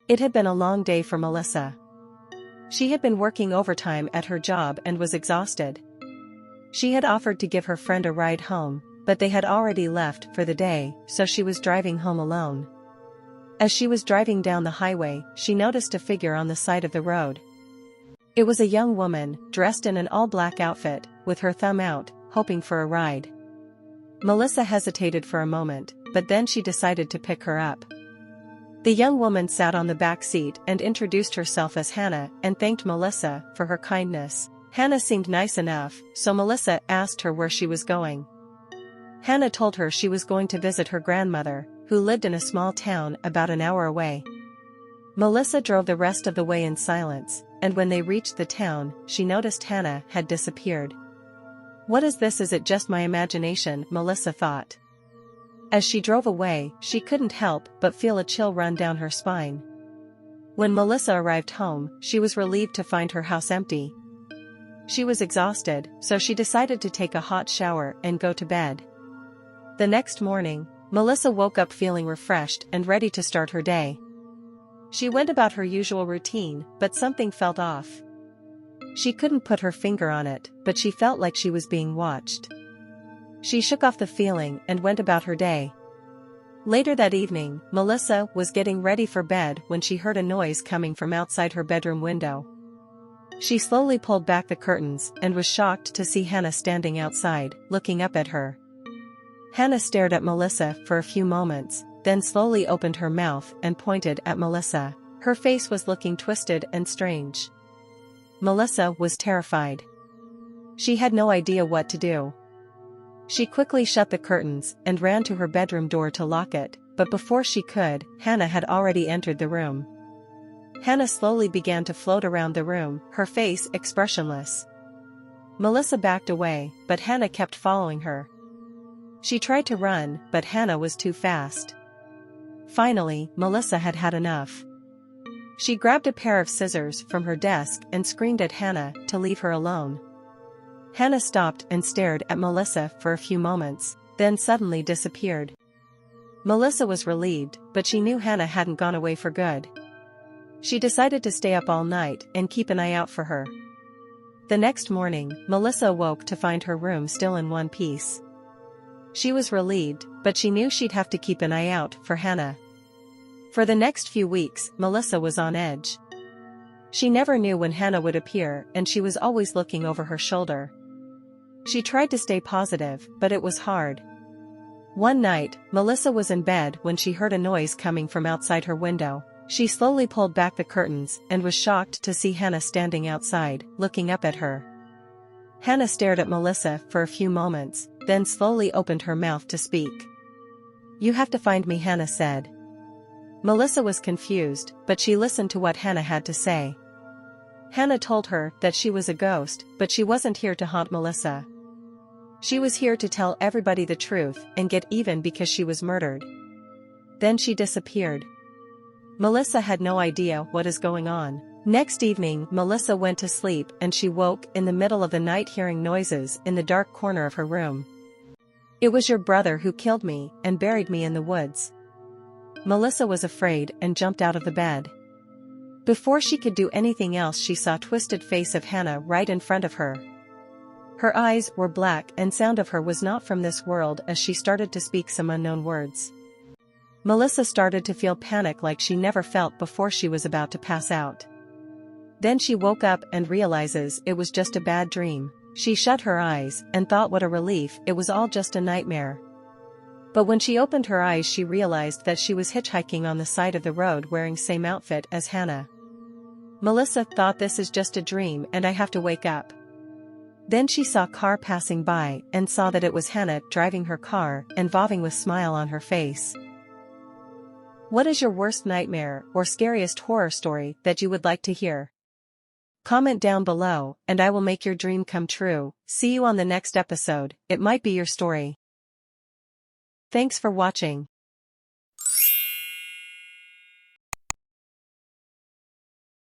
It had been a long day for Melissa. She had been working overtime at her job and was exhausted. She had offered to give her friend a ride home, but they had already left for the day, so she was driving home alone. As she was driving down the highway, she noticed a figure on the side of the road. It was a young woman, dressed in an all-black outfit, with her thumb out, hoping for a ride. Melissa hesitated for a moment, but then she decided to pick her up. The young woman sat on the back seat and introduced herself as Hannah and thanked Melissa for her kindness. Hannah seemed nice enough, so Melissa asked her where she was going. Hannah told her she was going to visit her grandmother, who lived in a small town about an hour away. Melissa drove the rest of the way in silence, and when they reached the town, she noticed Hannah had disappeared. What is this? Is it just my imagination? Melissa thought. As she drove away, she couldn't help but feel a chill run down her spine. When Melissa arrived home, she was relieved to find her house empty. She was exhausted, so she decided to take a hot shower and go to bed. The next morning, Melissa woke up feeling refreshed and ready to start her day. She went about her usual routine, but something felt off. She couldn't put her finger on it, but she felt like she was being watched. She shook off the feeling and went about her day. Later that evening, Melissa was getting ready for bed when she heard a noise coming from outside her bedroom window. She slowly pulled back the curtains and was shocked to see Hannah standing outside, looking up at her. Hannah stared at Melissa for a few moments, then slowly opened her mouth and pointed at Melissa. Her face was looking twisted and strange. Melissa was terrified. She had no idea what to do. She quickly shut the curtains and ran to her bedroom door to lock it, but before she could, Hannah had already entered the room. Hannah slowly began to float around the room, her face expressionless. Melissa backed away, but Hannah kept following her. She tried to run, but Hannah was too fast. Finally, Melissa had had enough. She grabbed a pair of scissors from her desk and screamed at Hannah to leave her alone. Hannah stopped and stared at Melissa for a few moments, then suddenly disappeared. Melissa was relieved, but she knew Hannah hadn't gone away for good. She decided to stay up all night and keep an eye out for her. The next morning, Melissa awoke to find her room still in one piece. She was relieved, but she knew she'd have to keep an eye out for Hannah. For the next few weeks, Melissa was on edge. She never knew when Hannah would appear, and she was always looking over her shoulder. She tried to stay positive, but it was hard. One night, Melissa was in bed when she heard a noise coming from outside her window. She slowly pulled back the curtains and was shocked to see Hannah standing outside, looking up at her. Hannah stared at Melissa for a few moments, then slowly opened her mouth to speak. "You have to find me," Hannah said. Melissa was confused, but she listened to what Hannah had to say. Hannah told her that she was a ghost, but she wasn't here to haunt Melissa. She was here to tell everybody the truth and get even because she was murdered. Then she disappeared. Melissa had no idea what is going on. Next evening, Melissa went to sleep and she woke in the middle of the night hearing noises in the dark corner of her room. "It was your brother who killed me and buried me in the woods." Melissa was afraid and jumped out of the bed. Before she could do anything else, she saw the twisted face of Hannah right in front of her. Her eyes were black and sound of her was not from this world as she started to speak some unknown words. Melissa started to feel panic like she never felt before. She was about to pass out. Then she woke up and realizes it was just a bad dream. She shut her eyes and thought what a relief, it was all just a nightmare. But when she opened her eyes she realized that she was hitchhiking on the side of the road wearing same outfit as Hannah. Melissa thought, "This is just a dream and I have to wake up." Then she saw a car passing by and saw that it was Hannah driving her car and bobbing with a smile on her face. What is your worst nightmare or scariest horror story that you would like to hear? Comment down below and I will make your dream come true. See you on the next episode, it might be your story. Thanks for watching.